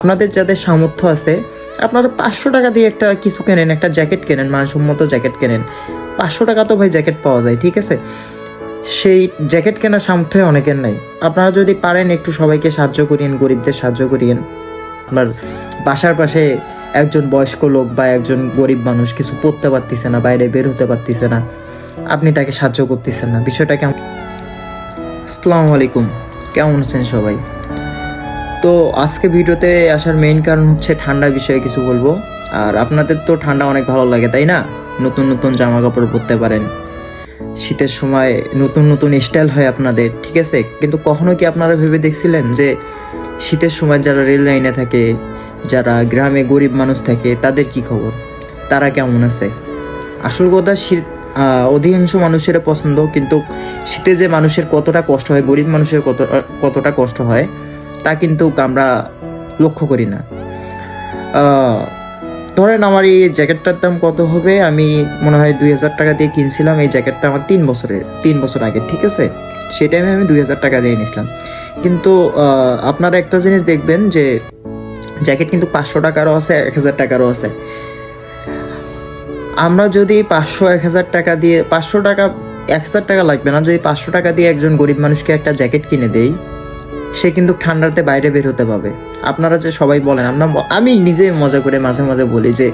আপনাদের যাদের সামর্থ্য আছে আপনারা 500 টাকা দিয়ে একটা কিছু কেনেন, একটা জ্যাকেট কেনেন, মানসম্মত জ্যাকেট কেনেন। 500 টাকা তো ভাই জ্যাকেট পাওয়া যায়, ঠিক আছে? সেই জ্যাকেট কেনার সামর্থ্য অনেকের নাই। আপনারা যদি পারেন একটু সবাইকে সাহায্য করিয়েন, গরিবদের সাহায্য করিয়েন। আপনার বাসার পাশে একজন বয়স্ক লোক বা একজন গরিব মানুষ কিছু পড়তে পারতেছে না, বাইরে বের হতে পারতেছে না, আপনি তাকে সাহায্য করতেছেন না, বিষয়টা কেমন? আসসালামু আলাইকুম, কেমন আছেন সবাই? তো আজকে ভিডিওতে আসার মেইন কারণ হচ্ছে ঠান্ডা বিষয়ে কিছু বলবো। আর আপনাদের তো ঠান্ডা অনেক ভালো লাগে, তাই না? নতুন নতুন জামা কাপড় পরতে পারেন, শীতের সময় নতুন নতুন স্টাইল হয় আপনাদের, ঠিক আছে? কিন্তু কখনো কি আপনারা ভেবে দেখছিলেন যে শীতের সময় যারা রেল লাইনে থাকে, যারা গ্রামে গরিব মানুষ থাকে, তাদের কি খবর, তারা কেমন আছে? আসল কথা, শীত অধিকাংশ মানুষের পছন্দ, কিন্তু শীতে যে মানুষের কতটা কষ্ট হয়, গরিব মানুষের কতটা কষ্ট হয় তা কিন্তু আমরা লক্ষ্য করি না। ধরেন আমার এই জ্যাকেটটার দাম কত হবে, আমি মনে হয় 2000 টাকা দিয়ে কিনছিলাম। এই জ্যাকেটটা আমার 3 বছর আগে, ঠিক আছে? সেই টাইমে আমি 2000 টাকা দিয়ে নিয়েছিলাম। কিন্তু আপনারা একটা জিনিস দেখবেন যে জ্যাকেট কিন্তু 500 টাকারও আছে, 1000 টাকারও আছে। আমরা যদি 500-1000 টাকা দিয়ে, 500 টাকা 1000 টাকা লাগবে না, যদি 500 টাকা দিয়ে একজন গরিব মানুষকে একটা জ্যাকেট কিনে দেই, সে কিন্তু ঠান্ডাতে বাইরে বের হতে পারবে। আপনারা যে সবাই বলেন, আমি নিজে মজা করে মাঝে মাঝে বলি যে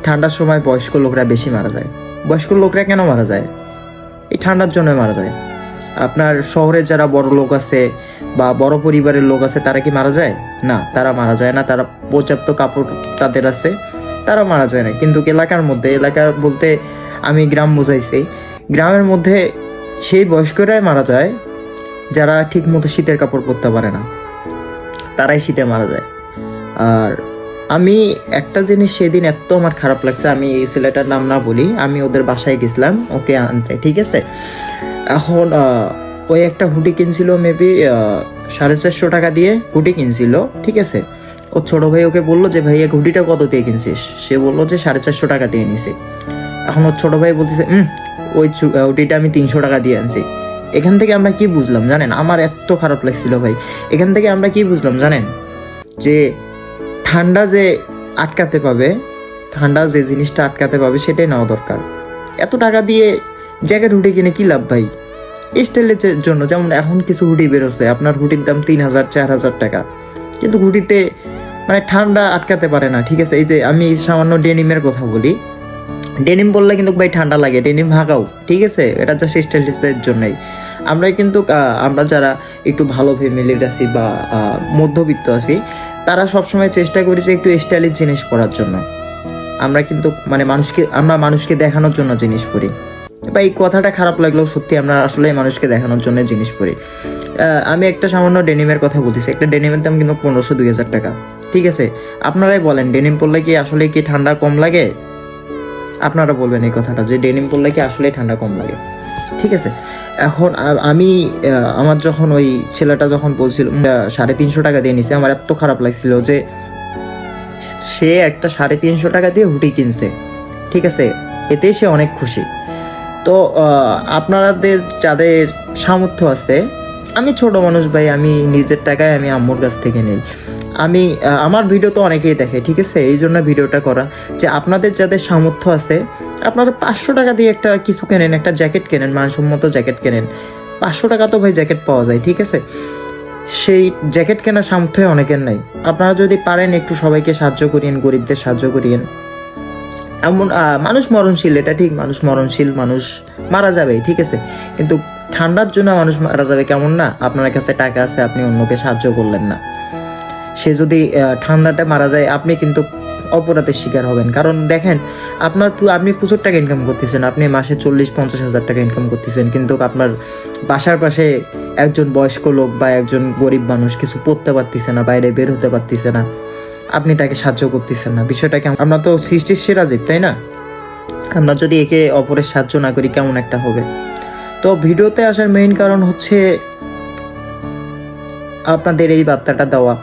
ঠান্ডার সময় বয়স্ক লোকরা বেশি মারা যায়। বয়স্ক লোকরা কেন মারা যায়? এই ঠান্ডার জন্য মারা যায়। আপনার শহরে যারা বড় লোক আছে বা বড় পরিবারের লোক আছে, তারা কি মারা যায়? না, তারা মারা যায় না। তারা পর্যাপ্ত কাপড় তাদের আছে, তারা মারা যায় না। কিন্তু এলাকার বলতে আমি গ্রাম বোঝাইছি, গ্রামের মধ্যে সেই বয়স্করাই মারা যায় যারা ঠিক মতো শীতের কাপড় পরতে পারে না, তারাই শীতে মারা যায়। আর আমি একটা জিনিস সেদিন এত আমার খারাপ লাগছে, আমি এই ছেলেটার নাম না বলি, আমি ওদের বাসায় গেছিলাম ওকে আনতে, ঠিক আছে? এখন ওই একটা হুডি কিনছিল, মেবি 450 টাকা দিয়ে হুডি কিনছিল, ঠিক আছে? ও ছোট ভাই ওকে বললো যে ভাই, এক হুডিটা কত দিয়ে কিনছিস? সে বললো যে 450 টাকা দিয়ে নিছে। এখন ওর ছোট ভাই বলতেছে ওই হুডিটা আমি 300 টাকা দিয়ে আনছি। এখান থেকে আমরা কি বুঝলাম জানেন? আমার এত খারাপ লাগছিল ভাই। এখান থেকে আমরা কি বুঝলাম জানেন? যে ঠান্ডা যে আটকাতে পাবে, ঠান্ডা যে জিনিসটা আটকাতে পাবে সেটাই নেওয়া দরকার। এত টাকা দিয়ে জ্যাকেট হুডি কিনে কি লাভ ভাই? স্টাইলের জন্য, যেমন এখন কিছু হুডি বেরোচ্ছে, আপনার হুডির দাম 3000-4000 টাকা, কিন্তু হুডিতে মানে ঠান্ডা আটকাতে পারে না, ঠিক আছে? এই যে আমি সামান্য ডেনিমের কথা বলি, ডেনিম বললে কিন্তু ভাই ঠান্ডা লাগে, ডেনিম হাঁকাও, ঠিক আছে? এটা জাস্ট স্টাইলিশের জন্যই। আমরা যারা একটু ভালো ফ্যামিলির আছি বা মধ্যবিত্ত আছি, তারা সবসময় চেষ্টা করি যে একটু স্টাইলিশ জিনিস পরার জন্য। আমরা কিন্তু মানে মানুষকে দেখানোর জন্য জিনিস পরি। বা এই কথাটা খারাপ লাগলেও সত্যি, আমরা আসলে মানুষকে দেখানোর জন্য জিনিস পরি। আমি একটা সামান্য ডেনিমের কথা বলতেছি, একটা ডেনিমের দাম কিন্তু 1500-2000 টাকা, ঠিক আছে? আপনারাই বলেন, ডেনিম পরলে কি আসলে কি ঠান্ডা কম লাগে? আপনারা বলবেন এই কথাটা, যে ডেনিম পরলে কি আসলে ঠান্ডা কম লাগে, ঠিক আছে? এখন আমি আমার যখন ওই ছেলেটা যখন বলছিল 350 টাকা দিয়ে নিছে, আমার এত খারাপ লাগছিল যে সে একটা 350 টাকা দিয়ে হুডি কিনছে, ঠিক আছে? এতে সে অনেক খুশি। তো আপনাদের যাদের সামর্থ্য আছে, আমি ছোট মানুষ ভাই, আমি নিজের টাকায় আমি আম্মুর কাছ থেকে নেই। আমার ভিডিও তো অনেকেই দেখে, ঠিক আছে? এই জন্য ভিডিওটা করা, যে আপনাদের যাদের সামর্থ্য আছে আপনারা 500 টাকা দিয়ে একটা কিছু কেনেন, একটা জ্যাকেট কেনেন, মানসম্মত জ্যাকেট কেনেন। 500 টাকা তো ভাই জ্যাকেট পাওয়া যায়, ঠিক আছে? সেই জ্যাকেট কেনার সামর্থ্য অনেকের নাই। আপনারা যদি পারেন একটু সবাইকে সাহায্য করিয়েন, গরিবদের সাহায্য করিয়েন। এমন মানুষ মরণশীল, এটা ঠিক, মানুষ মরণশীল, মানুষ মারা যাবে, ঠিক আছে? কিন্তু ঠান্ডার জন্য মানুষ মারা যাবে কেমন না? আপনার কাছে টাকা আছে, আপনি অন্যকে সাহায্য করলেন না, সে যদি ঠান্ডাটা মারা যায়, আপনি কিন্তু অপরাধের শিকার হবেন। কারণ দেখেন, আপনি প্রচুর টাকা ইনকাম করতেছেন, আপনি মাসে 40-50 হাজার টাকা ইনকাম করতেছেন, কিন্তু আপনার বাসার পাশে একজন বয়স্ক লোক বা একজন গরিব মানুষ কিছু পড়তে পারতেছে না, বাইরে বের হতে পারতেছে না, আপনি তাকে সাহায্য করতেছেন না। বিষয়টা কেমন? আমরা তো সৃষ্টির সেরা জীব, তাই না? আমরা যদি একে অপরের সাহায্য না করি, কেমন একটা হবে? তো ভিডিওতে আসার মেইন কারণ হচ্ছে আপনাদের এই বার্তাটা দেওয়া।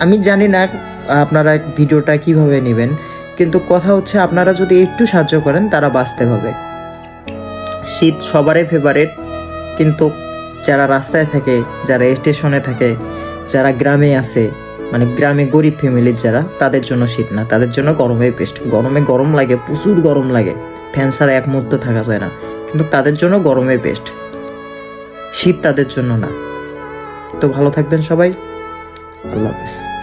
আমি জানি না আপনারা ভিডিওটা কিভাবে নেবেন, কিন্তু কথা হচ্ছে আপনারা যদি একটু সাহায্য করেন, তারা বাঁচতে হবে। শীত সবারই ফেভারিট, কিন্তু যারা রাস্তায় থাকে, যারা স্টেশনে থাকে, যারা গ্রামে আছে, মানে গ্রামে গরিব ফ্যামিলির যারা, তাদের জন্য শীত না, তাদের জন্য গরমে বেস্ট। গরমে গরম লাগে, প্রচুর গরম লাগে, ফ্যান ছাড়া এক মুহূর্ত থাকা যায় না, কিন্তু তাদের জন্য গরমে বেস্ট, শীত তাদের জন্য না। তো ভালো থাকবেন সবাই, আল্লাহ হাফেজ।